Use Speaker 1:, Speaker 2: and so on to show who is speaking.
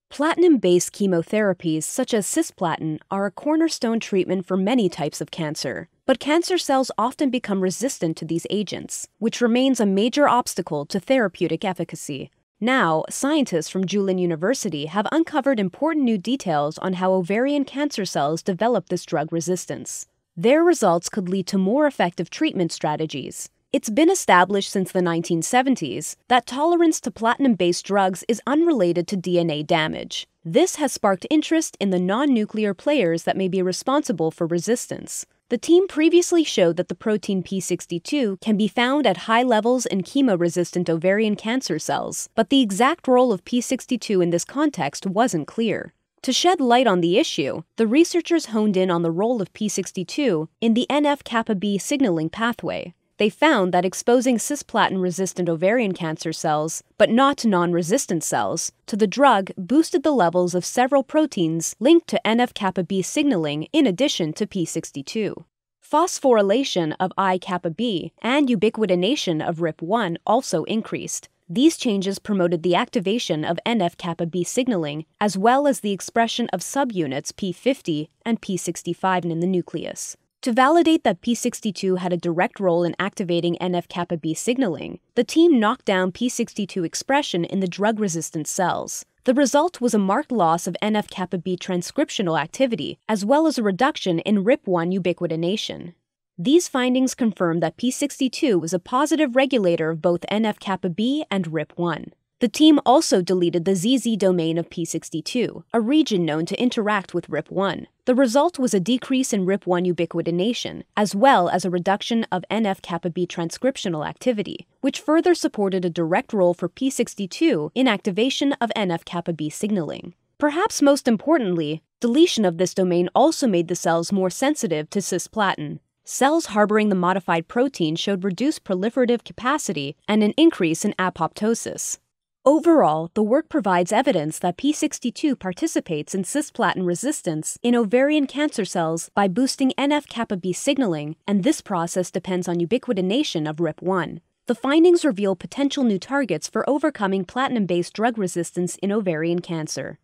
Speaker 1: Platinum-based chemotherapies such as cisplatin are a cornerstone treatment for many types of cancer, but cancer cells often become resistant to these agents, which remains a major obstacle to therapeutic efficacy. Now, scientists from Julin University have uncovered important new details on how ovarian cancer cells develop this drug resistance. Their results could lead to more effective treatment strategies. It's been established since the 1970s that tolerance to platinum-based drugs is unrelated to DNA damage. This has sparked interest in the non-nuclear players that may be responsible for resistance. The team previously showed that the protein p62 can be found at high levels in chemo-resistant ovarian cancer cells, but the exact role of p62 in this context wasn't clear. To shed light on the issue, the researchers honed in on the role of p62 in the NF-kappa B signaling pathway. They found that exposing cisplatin-resistant ovarian cancer cells, but not non-resistant cells, to the drug boosted the levels of several proteins linked to NF-kappa B signaling in addition to p62. Phosphorylation of I-kappa B and ubiquitination of RIP1 also increased. These changes promoted the activation of NF-kappa B signaling, as well as the expression of subunits p50 and p65 in the nucleus. To validate that p62 had a direct role in activating NF-kappa B signaling, the team knocked down p62 expression in the drug-resistant cells. The result was a marked loss of NF-kappa B transcriptional activity, as well as a reduction in RIP1 ubiquitination. These findings confirm that p62 was a positive regulator of both NF-kappa B and RIP1. The team also deleted the ZZ domain of p62, a region known to interact with RIP1. The result was a decrease in RIP1 ubiquitination, as well as a reduction of NF-kappa B transcriptional activity, which further supported a direct role for p62 in activation of NF-kappa B signaling. Perhaps most importantly, deletion of this domain also made the cells more sensitive to cisplatin. Cells harboring the modified protein showed reduced proliferative capacity and an increase in apoptosis. Overall, the work provides evidence that p62 participates in cisplatin resistance in ovarian cancer cells by boosting NF-kappa B signaling, and this process depends on ubiquitination of RIP1. The findings reveal potential new targets for overcoming platinum-based drug resistance in ovarian cancer.